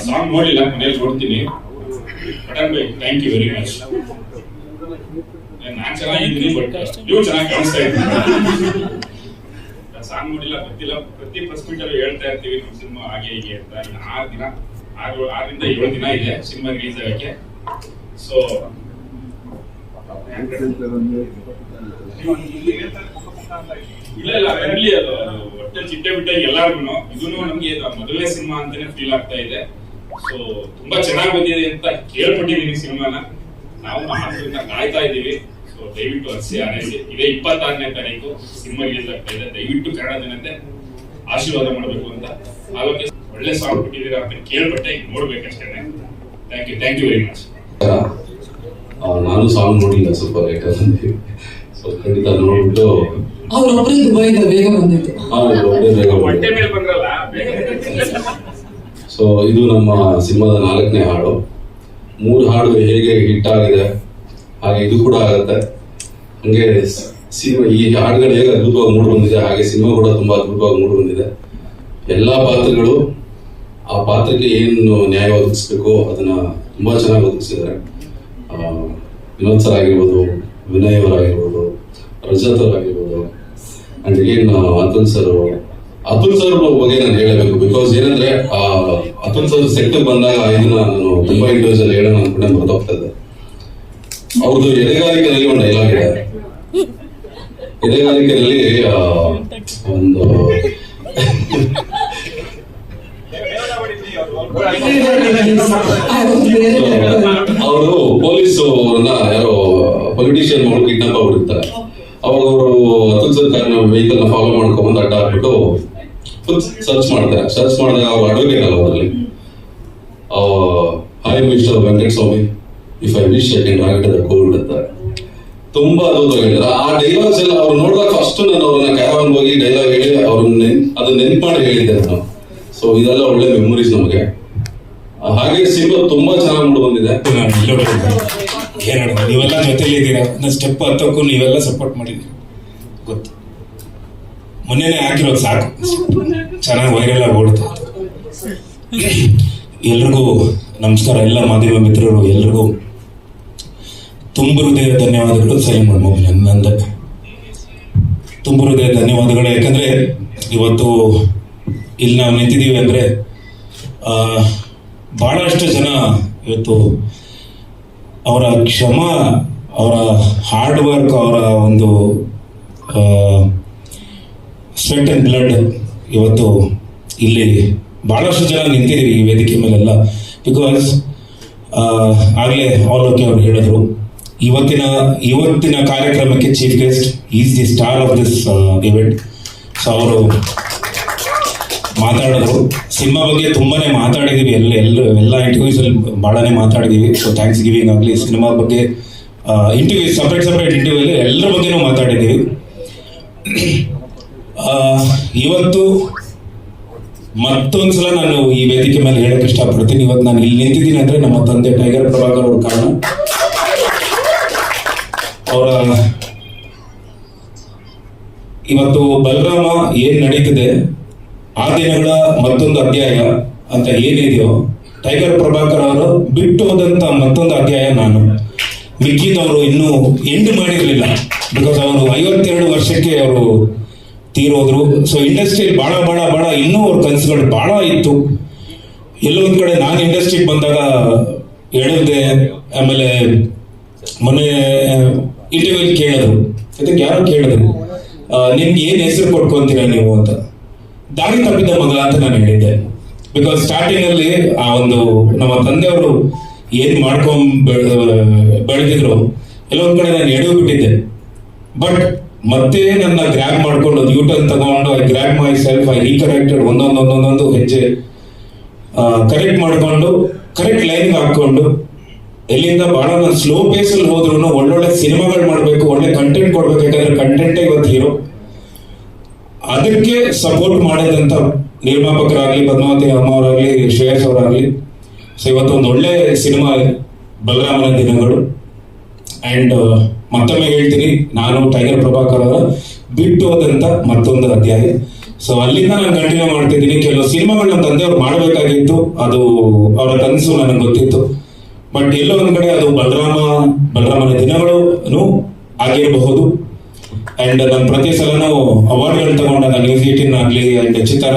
Song ನೋಡಿಲ್ಲ, ಮನೇಲಿ ನೋಡ್ತೀನಿ. Pathaan bye, thank you very much. ನಾನ್ ಚೆನ್ನಾಗಿದ್ದೀನಿ, ಬಟ್ ನೀವು ಚೆನ್ನಾಗಿ ಕಾಣಿಸ್ತಾ ಇದ್ದೀನಿ. ಸಾಂಗ್ ನೋಡಿಲ್ಲ, ಗೊತ್ತಿಲ್ಲ. ಪ್ರತಿ ಪ್ರೆಸ್ ಮೀಟ್ ಅಲ್ಲಿ ಹೇಳ್ತಾ ಇರ್ತೀವಿ ನಮ್ಮ ಸಿನಿಮಾ ಹಾಗೆ ಹೀಗೆ ಅಂತ. ಇನ್ನು 6ರಿಂದ 7 ದಿನ ಇದೆ ಸಿನಿಮಾ ರಿಲೀಸ್ ಆಗಕ್ಕೆ. ಸೊ ಇಲ್ಲ ಫ್ಯಾಮಿಲಿ ಅದು ಒಟ್ಟೆ ಚಿಟ್ಟೆ ಬಿಟ್ಟಾಗಿ ಎಲ್ಲಾರ್ಗು ಇದನ್ನು ನಮ್ಗೆ ಮೊದಲನೇ ಸಿನಿಮಾ ಅಂತಾನೆ ಫೀಲ್ ಆಗ್ತಾ ಇದೆ. ಸೊ ತುಂಬಾ ಚೆನ್ನಾಗಿ ಬಂದಿದೆ ಅಂತ ಕೇಳ್ಪಟ್ಟಿದೀನಿ ಸಿನಿಮಾನ. ನಾವು ಮಾಡೋದ್ರಿಂದ ಕಾಯ್ತಾ ಇದೀವಿ. ಸೊ ದಯವಿಟ್ಟು ಹರಿಸಿ ಆರೈಸಿ. ಇದೇ 26ನೇ ತಾರೀಕು ಸಿನಿಮಾ ರಿಲೀಸ್ ಆಗ್ತಾ ಇದೆ. ದಯವಿಟ್ಟು ಕನ್ನಡ ಜನತೆ ಆಶೀರ್ವಾದ ಮಾಡಬೇಕು ಅಂತ. ಆಲೋಕೆ ಒಳ್ಳೆ ಸಾಂಗ್ ಕೊಟ್ಟಿದ್ದೀರಾ ಅಂತ ಕೇಳ್ಪಟ್ಟೆ, ನೋಡ್ಬೇಕಷ್ಟೇ. Thank you very much. ನಾನು ಸಾಂಗ್ ನೋಡಿಲ್ಲ, ಸ್ವಲ್ಪ ಲೇಟ್ ಆಗಿ. ಸೊ ಖಂಡಿತ ನೋಡ್ಬಿಟ್ಟು ಅವರೊಬ್ಬರೇ ದುಬೈಯಿಂದ ಬೇಗ ಬಂದಿತ್ತು. ಸೊ ಇದು ನಮ್ಮ ಸಿನಿಮಾದ 4ನೇ ಹಾಡು. 3 ಹಾಡು ಹೇಗೆ ಹಿಟ್ ಆಗಿದೆ ಹಾಗೆ ಇದು ಕೂಡ ಆಗತ್ತೆ. ಹಂಗೆ ಈ ಹಾಡುಗಳು ಹೇಗೆ ಅದ್ಭುತವಾಗಿ ಮೂಡಿ ಬಂದಿದೆ, ಹಾಗೆ ಸಿನಿಮಾ ಕೂಡ ತುಂಬಾ ಅದ್ಭುತವಾಗಿ ಮೂಡಿ ಬಂದಿದೆ. ಎಲ್ಲಾ ಪಾತ್ರಗಳು ಆ ಪಾತ್ರಕ್ಕೆ ಏನು ನ್ಯಾಯ ಒದಗಿಸ್ಬೇಕು ಅದನ್ನ ತುಂಬಾ ಚೆನ್ನಾಗಿ ಒದಗಿಸಿದ್ದಾರೆ. ವಿನೋದ್ ಸರ್ ಆಗಿರ್ಬೋದು, ವಿನಯ್ ಅವರಾಗಿರ್ಬೋದು, ರಜತ್ ಅವರಾಗಿರ್ಬೋದು, ಅಂಡ್ ಏನ್ ಅತುಲ್ ಸರ್ ಬಗ್ಗೆ ನಾನು ಹೇಳಬೇಕು. ಬಿಕಾಸ್ ಏನಂದ್ರೆ ಅತುಲ್ ಸರ್ ಸೆಟ್ ಬಂದಾಗ ಇದನ್ನ ನಾನು ತುಂಬಾ ಇಂಟರ್ವ್ಯೂಸ್ ಅಲ್ಲಿ ಹೇಳೋಣ ಅನ್ಕೊಂಡೆ ಬರ್ತೋಗ್ತಾ ಇದ್ದೆ. ಅವ್ರದ್ದು ಎದೆಗಾರಿಕೆಯಲ್ಲಿ ಒಂದು ಡೈಲಾಗ್ ಇದೆ. ಎದೆಗಾರಿಕೆಯಲ್ಲಿ ಒಂದು ಅವರು ಪೊಲೀಸ್ ಅವ್ರನ್ನ ಯಾರೋ ಪೊಲಿಟಿಷಿಯನ್ ಮಾಡಿ ಕಿಡ್ನಾಪ್ ಆಗ್ಬಿಟ್ಟಿರ್ತಾರೆ. ಅವಾಗ ಅವರು ಅತುಲ್ ಸರ್ ವೆಹಿಕಲ್ ನ ಫಾಲೋ ಮಾಡ್ಕೊಂಡ್ ಅಡ್ಡ ಹಾಕ್ಬಿಟ್ಟು ಸರ್ಚ್ ಮಾಡ್ತಾರೆ. ಸರ್ಚ್ ಮಾಡಿದಾಗ ಅವ್ರು ಅಡ್ವೊಕೇಟ್ ಅಲ್ಲ ಅವರಲ್ಲಿ. Hi mister Venkata Swamy, if I wish I can rocket the cold ಅಂತ ತುಂಬಾ ಅದ್ಭುತವಾಗಿ ಹೇಳಿದ್ರು. ಆ ಡೈಲಾಗ್ಸ್ ಎಲ್ಲ ಅವ್ರು ನೋಡಿದಾಗ ಫಸ್ಟ್ ನಾನು ಅವ್ರನ್ನ ಕ್ಯಾರವನ್ ಹೋಗಿ ಡೈಲಾಗ್ ಹೇಳಿ ಅವ್ರನ್ನ ಅದನ್ನ ನೆನ್ಪು ಮಾಡಿ ಹೇಳಿದ್ದೆ ನಾನು. ಸೊ ಇದೆಲ್ಲ ಒಳ್ಳೆ ಮೆಮೊರೀಸ್ ನಮಗೆ. ಹಾಗೆ ಸಿನಿಮಾ ತುಂಬಾ ಚೆನ್ನಾಗಿ ಮೂಡಿ ಬಂದಿದೆ. ನೀವೆಲ್ಲ ಜೊತೆಲಿ ಇದ್ದೀರಾ, ಸ್ಟೆಪ್ ಹತ್ತಕ್ಕೂ ನೀವೆಲ್ಲ ಸಪೋರ್ಟ್ ಮಾಡಿದ್ದೀರಿ ಗೊತ್ತು. ಮೊನ್ನೆನೇ ಹಾಕಿರೋದು ಸಾಕು, ಚೆನ್ನಾಗಿ ವೈರಲ್ ಆಗಿ ಓಡ್ತಾ. ಎಲ್ರಿಗೂ ನಮಸ್ಕಾರ. ಎಲ್ಲ ಮಾಧ್ಯಮ ಮಿತ್ರರು ಎಲ್ರಿಗೂ ತುಂಬ ಹೃದಯ ಧನ್ಯವಾದಗಳು. ಸೈನ್ ಮಾಡ್ಬೋದು ನಂದ ತುಂಬ ಹೃದಯ ಧನ್ಯವಾದಗಳು. ಯಾಕಂದ್ರೆ ಇವತ್ತು ಇಲ್ಲಿ ನಾವು ನಿಂತಿದ್ದೀವಿ ಅಂದ್ರೆ ಬಹಳಷ್ಟು ಜನ ಇವತ್ತು ಅವರ ಶ್ರಮ, ಅವರ ಹಾರ್ಡ್ ವರ್ಕ್, ಅವರ ಒಂದು ಸ್ವೆಟ್ ಅಂಡ್ ಬ್ಲಡ್ ಇವತ್ತು ಇಲ್ಲಿ ಬಹಳಷ್ಟು ಜನ ನಿಂತಿದ್ದೀವಿ ಈ ವೇದಿಕೆ ಮೇಲೆಲ್ಲ. ಬಿಕಾಸ್ ಆಗಲೇ ಅವಲೋಕಿ ಅವರು ಹೇಳಿದ್ರು, ಇವತ್ತಿನ ಕಾರ್ಯಕ್ರಮಕ್ಕೆ chief guest is the star of this event. So ಅವರು ಮಾತಾಡಿದ್ರು. ಸಿನಿಮಾ ಬಗ್ಗೆ ತುಂಬಾನೇ ಮಾತಾಡಿದೀವಿ, ಎಲ್ಲ ಇಂಟರ್ವ್ಯೂಸ್ ಅಲ್ಲಿ ಬಹಳನೇ ಮಾತಾಡಿದೀವಿ. ಸೊ ಥ್ಯಾಂಕ್ಸ್ ಗಿವಿಂಗ್ ಆಗಲಿ, ಸಿನಿಮಾ ಬಗ್ಗೆ ಇಂಟರ್ವ್ಯೂ ಸಪ್ರೇಟ್ ಇಂಟರ್ವ್ಯೂ ಅಲ್ಲಿ ಎಲ್ಲರ ಬಗ್ಗೆನೂ ಮಾತಾಡಿದೀವಿ. ಇವತ್ತು ಮತ್ತೊಂದ್ಸಲ ನಾನು ಈ ವೇದಿಕೆ ಮೇಲೆ ಹೇಳಕ್ ಇಷ್ಟಪಡ್ತೀನಿ. ಇವತ್ತು ನಾನು ಇಲ್ಲಿ ನಿಂತಿದ್ದೀನಿ ಅಂದ್ರೆ ನಮ್ಮ ತಂದೆ ಟೈಗರ್ ಪ್ರಭಾಕರ್ ಅವ್ರ ಕಾರಣ. ಅವರ ಇವತ್ತು ಬಲರಾಮ ಏನ್ ನಡೀತಿದೆ ಆ ದಿನಗಳ ಮತ್ತೊಂದು ಅಧ್ಯಾಯ ಅಂತ ಏನಿದೆಯೋ, ಟೈಗರ್ ಪ್ರಭಾಕರ್ ಅವರು ಬಿಟ್ಟು ಹೋದಂತ ಮತ್ತೊಂದು ಅಧ್ಯಾಯ ನಾನು. ಮಿಕ್ಕಿದವರು ಇನ್ನೂ ಎಂಡ್ ಮಾಡಿರ್ಲಿಲ್ಲ. ಬಿಕಾಸ್ ಅವರು 52 ವರ್ಷಕ್ಕೆ ಅವರು ತೀರೋದ್ರು. ಸೊ ಇಂಡಸ್ಟ್ರಿಯಲ್ಲಿ ಬಹಳ ಇನ್ನೂ ಅವ್ರ ಕನಸುಗಳು ಬಹಳ ಇತ್ತು. ಎಲ್ಲೋ ಒಂದ್ ಕಡೆ ನಾನು ಇಂಡಸ್ಟ್ರಿಗೆ ಬಂದಾಗ ಹೇಳಿದೆ. ಆಮೇಲೆ ಮೊನ್ನೆ ಇಂಟರ್ವ್ಯೂ ಕೇಳಿದ್ರು, ಅದಕ್ಕೆ ಯಾರೋ ಕೇಳಿದ್ರು, ನಿಮ್ಗೆ ಏನ್ ಹೆಸರು ಕೊಟ್ಕೊಂತೀರಾ ನೀವು ಅಂತ. ದಾರಿ ತಪ್ಪಿದ ಮಗ ಅಂತ ನಾನು ಹೇಳಿದ್ದೆ. ಬಿಕಾಸ್ ಸ್ಟಾರ್ಟಿಂಗ್ ಅಲ್ಲಿ ಆ ಒಂದು ನಮ್ಮ ತಂದೆಯವರು ಏನ್ ಮಾಡ್ಕೊಂಡ್ ಬೆಳೆದಿದ್ರು ಎಲ್ಲೊಂದ್ ಕಡೆ ನಾನು ಎಡವು ಬಿಟ್ಟಿದ್ದೆ. ಬಟ್ ಮತ್ತೆ ನನ್ನ ಗ್ರ್ಯಾಬ್ ಮಾಡ್ಕೊಂಡು ಯೂಟರ್ನ್ ತಗೊಂಡು I grab myself, I recorrected ಒಂದೊಂದು ಹೆಜ್ಜೆ ಕರೆಕ್ಟ್ ಮಾಡ್ಕೊಂಡು ಕರೆಕ್ಟ್ ಲೈನ್ ಹಾಕೊಂಡು ಎಲ್ಲಿಂದ ಬಹಳ ನಾನು ಸ್ಲೋ ಪೇಸ್ ಅಲ್ಲಿ ಹೋದ್ರು ಒಳ್ಳೊಳ್ಳೆ ಸಿನಿಮಾಗಳು ಮಾಡ್ಬೇಕು, ಒಳ್ಳೆ ಕಂಟೆಂಟ್ ಕೊಡ್ಬೇಕು. ಯಾಕಂದ್ರೆ ಕಂಟೆಂಟೇ ಇವತ್ತು ಹೀರೋ. ಅದಕ್ಕೆ ಸಪೋರ್ಟ್ ಮಾಡಿದಂತ ನಿರ್ಮಾಪಕರಾಗ್ಲಿ, ಪದ್ಮಾವತಿ ಅಮ್ಮ ಅವರಾಗ್ಲಿ, ಶ್ರೇಯಸ್ ಅವರಾಗ್ಲಿ. ಸೊ ಇವತ್ತು ಒಂದು ಒಳ್ಳೆ ಸಿನಿಮಾ ಬಲರಾಮನ ದಿನಗಳು. ಅಂಡ್ ಮತ್ತೊಮ್ಮೆ ಹೇಳ್ತೀನಿ, ನಾನು ಟೈಗರ್ ಪ್ರಭಾಕರ್ ಅವರ ಬಿಟ್ಟು ಹೋದಂತ ಮತ್ತೊಂದು ಅಧ್ಯಾಯ. ಸೊ ಅಲ್ಲಿಂದ ನಾನು ಕಂಟಿನ್ಯೂ ಮಾಡ್ತಿದ್ದೀನಿ. ಕೆಲವು ಸಿನಿಮಾಗಳು ನಮ್ಮ ತಂದೆಯವ್ರು ಮಾಡಬೇಕಾಗಿತ್ತು, ಅದು ಅವರ ಕನಸು ನನಗೆ ಗೊತ್ತಿತ್ತು. ಬಟ್ ಎಲ್ಲೋ ಒಂದ್ ಕಡೆ ಅದು ಬಲರಾಮನ ದಿನಗಳು ಆಗಿರಬಹುದು. ಅಂಡ್ ನಾನು ಪ್ರತಿ ಸಲನೂ ಅವಾರ್ಡ್ಗಳು ತಗೊಂಡಾಗ ನ್ಯೂಸ್ 18 ಆಗ್ಲಿ and Chittara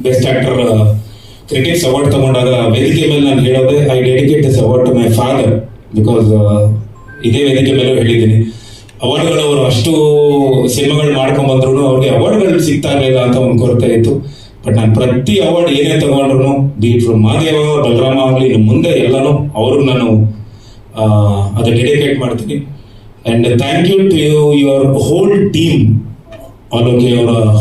best actor critics award ತಗೊಂಡಾಗ ವೇದಿಕೆ ಮೇಲೆ ನಾನು ಹೇಳೋದೆ, I dedicate this award to my father, because ಇದೇ ವೇದಿಕೆ ಮೇಲೆ ಹೇಳಿದ್ದೀನಿ. ಅವಾರ್ಡ್ಗಳು ಅವರು ಅಷ್ಟು ಸಿನಿಮಾಗಳು ಮಾಡ್ಕೊಂಡ್ ಬಂದ್ರು ಅವ್ರಿಗೆ ಅವಾರ್ಡ್ಗಳು ಸಿಗ್ತಾ ಇರಲಿಲ್ಲ ಅಂತ ಒಂದು ಕೊರತೆ ಇತ್ತು. ಬಟ್ ನಾನು ಪ್ರತಿ ಅವಾರ್ಡ್ ಏನೇ ತಗೊಂಡ್ರು, ಬೀಟ್ ಫ್ರಮ್ ಮಾದೇವ, ಬಲರಾಮ ಆಗಲಿ, ಇನ್ನು ಮುಂದೆ ಎಲ್ಲಾನು ಅವ್ರಿಗೆ ನಾನು ಅದು ಡೆಡಿಕೇಟ್ ಮಾಡ್ತೀನಿ. And thank you to your whole team, ಅವರ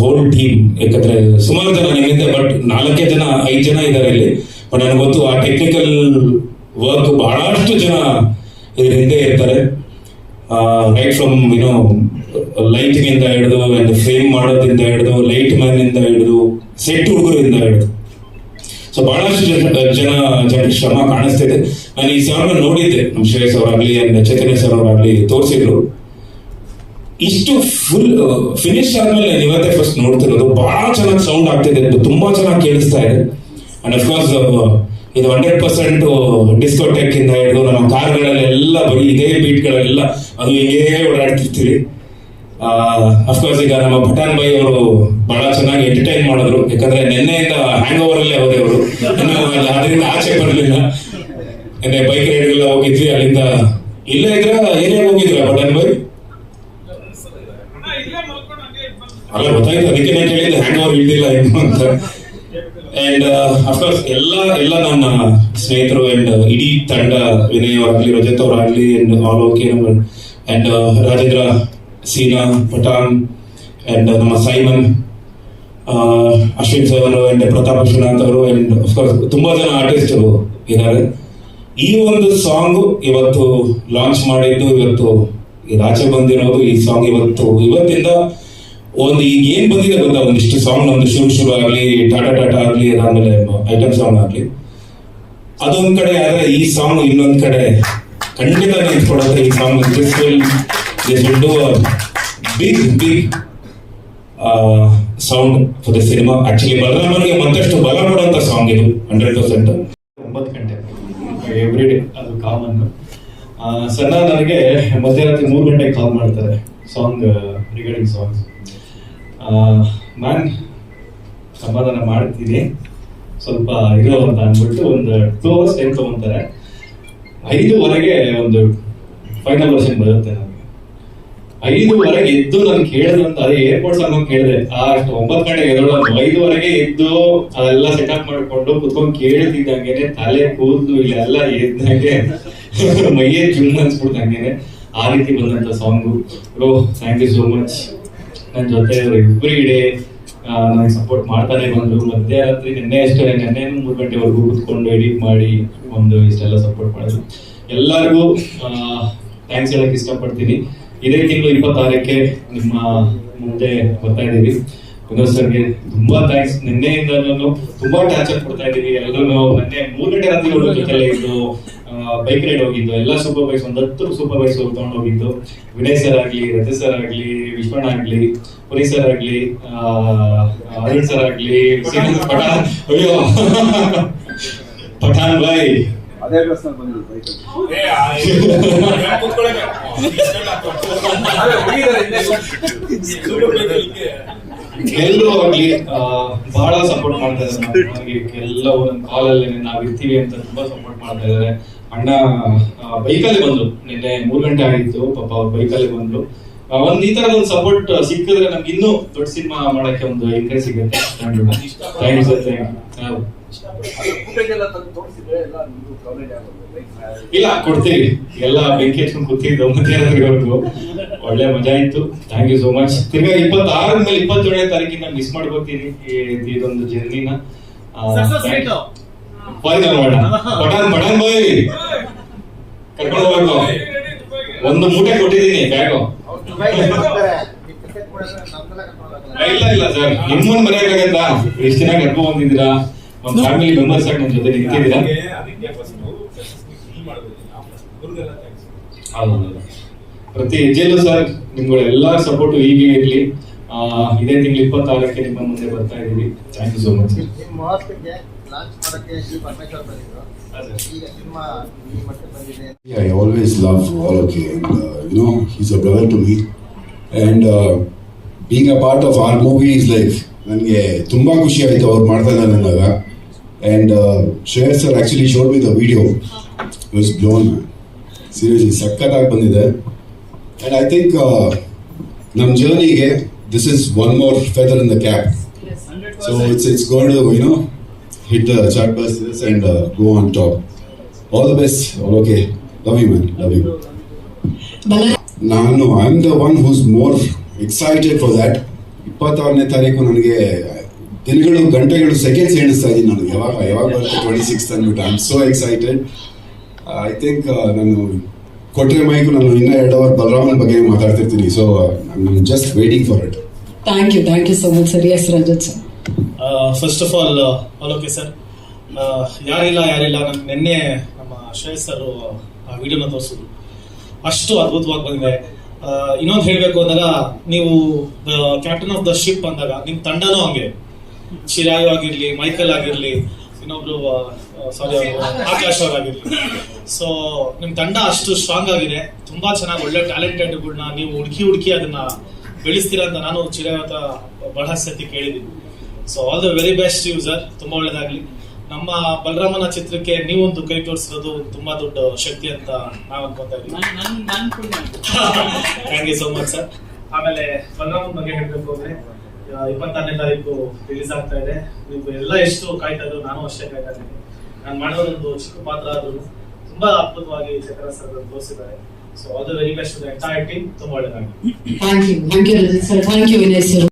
ಹೋಲ್ ಟೀಮ್. ಯಾಕಂದ್ರೆ ಸುಮಾರು ಜನ ನಿಮ್ಮಿಂದ, ಬಟ್ 4 ಜನ 5 ಜನ ಇದ್ದಾರೆ ಇಲ್ಲಿ. ಬಟ್ ನನಗೆ ಗೊತ್ತು ಆ ಟೆಕ್ನಿಕಲ್ ವರ್ಕ್ ಬಹಳಷ್ಟು ಜನ ಇದ್ರ ಹಿಂದೆ ಇರ್ತಾರೆ. ರೈಟ್ ಫ್ರಮ್ ಲೈಟಿಂಗ್ ಇಂದ ಹಿಡಿದು ಅಂಡ್ ಫ್ರೇಮ್ ಮಾಡೋದ್ರಿಂದ ಹಿಡಿದು, ಲೈಟ್ ಮ್ಯಾನ್ ಇಂದ ಹಿಡಿದು, ಸೆಟ್ ಹುಡುಗರಿಂದ ಹಿಡಿದು, ಸೊ ಬಹಳಷ್ಟು ಜನರ ಶ್ರಮ ಕಾಣಿಸ್ತಿದೆ. ನಾನು ಈ ಸಾಂಗ್ ನೋಡಿದ್ದೆ, ನಮ್ಮ ಶ್ರೇಯಸ್ ಅವರಾಗ್ಲಿ ಅಂಡ್ ಚೈತನ್ಯ ಸರ್ ಅವರಾಗ್ಲಿ ತೋರಿಸಿದ್ರು. ಇಷ್ಟು ಫುಲ್ ಫಿನಿಶ್ ಆದ್ಮೇಲೆ ಇವತ್ತೇ ಫಸ್ಟ್ ನೋಡ್ತಿರೋದು. ಬಹಳ ಚೆನ್ನಾಗಿ ಸೌಂಡ್ ಆಗ್ತಿದೆ, ತುಂಬಾ ಚೆನ್ನಾಗಿ ಕೇಳಿಸ್ತಾ ಇದೆ. ಅಂಡ್ ಅಫ್ಕೋರ್ಸ್ ಇದು 100% ಡಿಸ್ಕೋಟೆಕ್ ಇಂದ ಹಿಡಿದು ನಮ್ಮ ಕಾರ್ಗಳಲ್ಲಿ ಎಲ್ಲ ಬರೀ ಇದೇ ಬೀಟ್ಗಳೆಲ್ಲ ಅದು ಹೀಗೇ ಓಡಾಡ್ತಿರ್ತೀವಿ. ಅಫ್ಕೋರ್ಸ್ ಈಗ ನಮ್ಮ ಪಠಾನ್ ಬೈ ಅವರು ಬಹಳ ಚೆನ್ನಾಗಿ ಎಂಟರ್ಟೈನ್ ಮಾಡಿದ್ರು. ಯಾಕಂದ್ರೆ ನಿನ್ನೆಯಿಂದ ಹ್ಯಾಂಗ್ ಓವರ್ ಅಲ್ಲೇ ಹೋದೆ ಅವರು, ಅದರಿಂದ ಆಚೆ ಬರಲಿಲ್ಲ. ನಿನ್ನೆ ಬೈಕ್ ರೈಡ್ಗೆಲ್ಲ ಹೋಗಿದ್ವಿ, ಅಲ್ಲಿಂದ ಇಲ್ಲೇ ಇದ್ರ ಏನೇ ಹೋಗಿದ್ರ ಪಠಾನ್ ಬೈ? ಅಲ್ಲ ಗೊತ್ತಾಯ್ತು, ಅದಕ್ಕೆ ನಾನು ಕೇಳಿದ್ದು ಹ್ಯಾಂಗ್ ಓವರ್ ಇಳ್ದಿಲ್ಲ ಏನು ಅಂತ. ಅಂಡ್ ಅಫ್ಕೋರ್ಸ್ ಎಲ್ಲ ನನ್ನ ಸ್ನೇಹಿತರು ಅಂಡ್ ಇಡೀ ತಂಡ, ವಿನಯ್ ಅವರಾಗ್ಲಿ, ರಜತ್ ಅವರಾಗ್ಲಿ and all okay and Rajendra, Seena, Pathan and ನಮ್ಮ Simon, Ashwin sir and Pratap Vishwanath ಅವರು ಅಂಡ್ ಅಫ್ಕೋರ್ಸ್ ತುಂಬಾ ಜನ ಆರ್ಟಿಸ್ಟ್ ಇದ್ದಾರೆ. ಈ ಒಂದು ಸಾಂಗ್ ಇವತ್ತು ಲಾಂಚ್ ಮಾಡಿದ್ದು, ಇವತ್ತು ಆಚೆ ಬಂದಿರೋದು ಈ ಸಾಂಗ್ ಇವತ್ತಿಂದ ಒಂದು ಈಗ ಏನ್ ಬಂದಿದೆ ಗೊತ್ತಾ, ಒಂದಿಷ್ಟು ಸಾಂಗ್ ನಮ್ದು ಶುರು ಆಗ್ಲಿ, ಟಾಟಾ ಆಗ್ಲಿ, ಅದಾದ್ಮೇಲೆ ಐಟಮ್ ಸಾಂಗ್ ಆಗ್ಲಿ, ಅದೊಂದ್ ಕಡೆ ಆದ್ರೆ ಈ ಸಾಂಗ್ ಇನ್ನೊಂದ್ ಕಡೆ ಖಂಡಿತ ನಿಂತ್ಕೊಡುತ್ತೆ. ಈ song this will do a big sound for the cinema. Actually ಬಲರಾಮನಿಗೆ ಮತ್ತಷ್ಟು ಬಲ ಕೊಡುವಂತ ಸಾಂಗ್ ಇದು 100%. 9 ಗಂಟೆ ಎವ್ರಿ ಡೇ, ಅದು ಕಾಮನ್. ಸಣ್ಣ ನನಗೆ ಮಧ್ಯರಾತ್ರಿ 3 ಗಂಟೆಗೆ ಕಾಲ್ ಮಾಡ್ತಾರೆ ಸಾಂಗ್ ರಿಗಾರ್ಡಿಂಗ್ ಸಾಂಗ್ಸ್. ಮ್ಯಾನ್ ಸಮಾಧಾನ ಮಾಡ್ತೀನಿ ಸ್ವಲ್ಪ ಇರೋ ಅಂತ ಅಂದ್ಬಿಟ್ಟು ಒಂದು 2 hours ಟೈಮ್ ತಗೊಂತಾರೆ. 5:15 ಒಂದು ಫೈನಲ್ ವರ್ಷನ್ ಬರುತ್ತೆ. ನನಗೆ 5:15 ಎದ್ದು ನಾನು ಕೇಳಿದಂತ, ಅದೇ ಏರ್ಪೋರ್ಟ್ ಸಾಂಗ್ ಕೇಳಿದೆ. ಅಷ್ಟು 9 ಗಂಟೆಗೆ ಎದ್ದೋಳು, 5:15 ಎದ್ದು ಅದೆಲ್ಲ ಸೆಟಪ್ ಮಾಡ್ಕೊಂಡು ಕುತ್ಕೊಂಡು ಕೇಳ್ತಿದ್ದಂಗೆನೆ ತಲೆ ಕೂದಲು ಇಲ್ಲೆಲ್ಲ ಎದ್ದಂಗೆ ಮೈಯೇ ಜುಮ್ ಅನ್ಸ್ಬಿಡ್ತಂಗೆನೆ ಆ ರೀತಿ ಬಂದಂತ song. Bro thank you so much. ನನ್ನ ಜೊತೆ ಎವ್ರಿ ಡೇ ನನಗೆ ಸಪೋರ್ಟ್ ಮಾಡ್ತಾನೆ ಬಂದ್ರು. ಮಧ್ಯರಾತ್ರಿ ನಿನ್ನೆ 3 ಗಂಟೆವರೆಗೂ ಕೂತ್ಕೊಂಡು ಎಡಿಟ್ ಮಾಡಿ ಒಂದು ಇಷ್ಟೆಲ್ಲ ಸಪೋರ್ಟ್ ಮಾಡಿದ್ರು. ಎಲ್ಲರಿಗೂ ಥ್ಯಾಂಕ್ಸ್ ಹೇಳಕ್ ಇಷ್ಟಪಡ್ತೀನಿ. ಇದೇ ತಿಂಗಳು 26ಕ್ಕೆ ನಿಮ್ಮ ಮುಂದೆ ಬರ್ತಾ ಇದ್ದೀವಿ. ವಿನೋದ್ ಸರ್ಗೆ ತುಂಬಾ ಥ್ಯಾಂಕ್ಸ್. ನಿನ್ನೆಯಿಂದ ನಾನು ತುಂಬಾ ಟಾರ್ಚರ್ ಕೊಡ್ತಾ ಇದ್ದೀವಿ ಎಲ್ಲರೂ. ನಿನ್ನೆ 3 ಗಂಟೆ ರಾತ್ರಿ ಅವ್ರ ಜೊತೆಲೆ ಇದ್ದು ಬೈಕ್ ರೈಡ್ ಹೋಗಿದ್ದು, ಎಲ್ಲ ಸೂಪರ್ ಬೈಕ್ಸ್, ಒಂದು 10 ಸೂಪರ್ ಬೈಕ್ಸ್ ತಗೊಂಡು ಹೋಗಿದ್ದು. ವಿನಯ್ ಸರ್ ಆಗ್ಲಿ, ರಜತ್ ಸರ್ ಆಗ್ಲಿ, ವಿಶ್ವಣ್ಣ ಆಗ್ಲಿ, ಪುರಿ ಸರ್ ಆಗ್ಲಿ, ಅರುಣ್ ಸರ್ ಆಗ್ಲಿ, ಪಠಾನ್, ಅಯ್ಯೋ ಪಠಾನ್ ಬಾಯ್ ಅದೇ ಡ್ರೆಸ್ ಬಂದಿದ್ದು ಬೈಕ್ ಎಲ್ಲರೂ ಆಗ್ಲಿ ಬಹಳ ಸಪೋರ್ಟ್ ಮಾಡ್ತಾ ಇದ್ದಾರೆ. ಎಲ್ಲ ಒಂದೊಂದು ಕಾಲಲ್ಲಿ ನಾವ್ ಇರ್ತೀವಿ ಅಂತ ತುಂಬಾ ಸಪೋರ್ಟ್ ಮಾಡ್ತಾ ಇದ್ದಾರೆ. ಅಣ್ಣ ಬೈಕಲ್ಲಿ ಬಂದ್ರು, ನಿನ್ನೆ 3 ಗಂಟೆ ಆಗಿತ್ತು, ಪಾಪ ಅವ್ರು ಬೈಕಲ್ಲಿ ಬಂದ್ರು. ಒಂದ್ ಈ ತರದ ಒಂದು ಸಪೋರ್ಟ್ ಸಿಕ್ಕಿದ್ರೆ ನಮ್ಗೆ ಇನ್ನೂ ದೊಡ್ಡ ಸಿನಿಮಾ ಮಾಡಕ್ಕೆ ಒಂದು ಎಂಕರೇಜ್ ಸಿಗುತ್ತೆ. Thank you sir, thank you. ಇಲ್ಲ ಕೊಡ್ತೀವಿ, ಎಲ್ಲ ಬೆಂಕಿ ಹಚ್ಕೊಂಡು ಕೂತಿದ್ದು ಮಧ್ಯರಾತ್ರಿವರೆಗೂ ಒಳ್ಳೆ ಮಜಾ ಇತ್ತು. Thank you so much. ತಿರ್ಗಾ 26 ಮೇಲೆ 27ನೇ ತಾರೀಕಿನ ಮಿಸ್ ಮಾಡ್ಕೋತೀನಿ ಇದೊಂದು ಜರ್ನಿನ. ಪಠಾನ್ ಬಾಯ್ ಕರ್ಕೊಂಡು ಹೋಗ್ಬೇಕು. ಒಂದು ಮೂಟೆ ಕೊಟ್ಟಿದ್ದೀನಿ ಬ್ಯಾಗು. ಇಲ್ಲ ಸರ್, ನಿಮ್ಮನ್ನ ಮರೆಯಕ್ಕಾಗತ್ತಾ? ಎಷ್ಟು ದಿನ ಕರ್ಕೊಂಡ್ ಬಂದಿದ್ದೀರಾ, ಒಂದು ಫ್ಯಾಮಿಲಿ ಮೆಂಬರ್ಸ್ ಆಗಿ ನನ್ನ ಜೊತೆ ನಿಂತಿದ್ದೀರಾ. ಪ್ರತಿ ಹೆಜ್ಜೆಲ್ಲೂ ಸರ್ ನಿಮ್ಗಳ ಎಲ್ಲಾ ಸಪೋರ್ಟ್ ಹೀಗೆ ಇರ್ಲಿ. ಇದೇ ತಿಂಗಳು 26ಕ್ಕೆ ನಿಮ್ಮ ಮುಂದೆ ಬರ್ತಾ ಇದ್ದೀವಿ. Thank you so much sir. ನಿಮ್ಮ ಮೂವತ್ತಕ್ಕೆ ಲಾಂಚ್ ಮಾಡಕ್ಕೆ ಜಿ ಪರಮೇಶ್ವರ್ ಬಂದಿದ್ರು. ಈಗ ಸಿನಿಮಾ ಈ ಮಟ್ಟಕ್ಕೆ ಬಂದಿದೆ. Yeah, I always love Alok, and he's a brother to me. And being a part of our movie is like ನನಗೆ ತುಂಬಾ ಖುಷಿ ಆಯಿತು ಅವ್ರು ಮಾಡ್ತಾ ಇದ್ದಾರೆ ಅಂದಾಗ. And Shreyas sir actually showed me the video, was blown, seriously ಸಖತ್ತಾಗಿ ಬಂದಿದೆ. ಆ್ಯಂಡ್ ಐ ಥಿಂಕ್ ನಮ್ಮ ಜರ್ನಿಗೆ this is one more feather in the cap. So it's going to hit the chartbusters and go on top. All the best. All okay. Love you, man. Love you. No, I'm the one who's more excited for that. 26ನೇ ತಾರೀಕು ನನಗೆ ದಿನಗಳು ಗಂಟೆಗಳು seconds ಎಣಿಸ್ತಾ ಇದ್ದೀನಿ ನಾನು. ಯಾವಾಗ ಬರುತ್ತೆ 26th ಅಂದ್ಬಿಟ್ಟು. I am so excited. I think ನಾನು ಕೊಟ್ಟರೆ ಮೈಕು ನಾನು ಇನ್ನೂ 2 ಅವರ್ ಬಲರಾಮನ್ ಬಗ್ಗೆ ಮಾತಾಡ್ತಿರ್ತೀನಿ. So I am just waiting for it. Thank you so much sir. Yes Rajat sir. First of all okay sir. ಯಾರಿಲ್ಲ ನಮ್ಗೆ ನಿನ್ನೆ ನಮ್ಮ ಶ್ರೇಯಸ್ ಸರ್ ಆ ವಿಡಿಯೋನ ತೋರಿಸಿದ್ರು, ಅಷ್ಟು ಅದ್ಭುತವಾಗಿ ಬಂದಿದೆ. ಇನ್ನೊಂದು ಹೇಳಬೇಕು ಅಂದಾಗ, ನೀವು ಕ್ಯಾಪ್ಟನ್ ಆಫ್ ದ ಶಿಪ್ ಅಂದಾಗ ನಿಮ್ಮ ತಂಡನೂ ಹಂಗೆ, ಚಿರಾಯು ಆಗಿರ್ಲಿ, ಮೈಕಲ್ ಆಗಿರ್ಲಿ, ಇನ್ನೊಬ್ರು ಆಕಾಶ್ ಅವರಾಗಿರ್ಲಿ. ಸೊ ನಿಮ್ಮ ತಂಡ ಅಷ್ಟು ಸ್ಟ್ರಾಂಗ್ ಆಗಿದೆ, ತುಂಬಾ ಚೆನ್ನಾಗಿ ಒಳ್ಳೆ ಟ್ಯಾಲೆಂಟೆಡ್ಗಳನ್ನ ನೀವು ಹುಡುಕಿ ಅದನ್ನ ಬೆಳೆಸ್ತೀರಾ ಅಂತ ನಾನು ಚಿರಾಯು ಬಹಳ ಸತಿ ಕೇಳಿದ್ದೀನಿ. So all the very best you sir. ತುಂಬಾ ಒಳ್ಳೇದಾಗ್ಲಿ. ನಮ್ಮ ಬಲರಾಮನ ಚಿತ್ರಕ್ಕೆ ನೀವೊಂದು ಕೈ ತೋರಿಸಿರೋದು ತುಂಬಾ ದೊಡ್ಡ ಶಕ್ತಿ ಅಂತ ನಾವು ಅನ್ಕೊಂತಾ ಇದ್ದೀವಿ. Thank you so much sir. ಆಮೇಲೆ ಬಲರಾಮನ ಬಗ್ಗೆ ಹೇಳ್ಬೇಕು ಅಂದ್ರೆ 26ನೇ ತಾರೀಕು ರಿಲೀಸ್ ಆಗ್ತಾ ಇದೆ. ನೀವು ಎಲ್ಲ ಎಷ್ಟು ಕಾಯ್ತಾ ಇದ್ರು, ನಾನು ಅಷ್ಟೇ ಕಾಯ್ತಾ ಇದ್ದೀನಿ. ನಾನು ಮಾಡೋದೊಂದು ಚಿಕ್ಕ ಪಾತ್ರ ಆದ್ರೂ ತುಂಬಾ ಅದ್ಭುತವಾಗಿ ಚಕ್ರ ಸರ್ ತೋರಿಸಿದ್ದಾರೆ. So all the very best entire team. ತುಂಬಾ ಒಳ್ಳೇದಾಗಿ. Thank you Rajat sir. Thank you Vinay sir.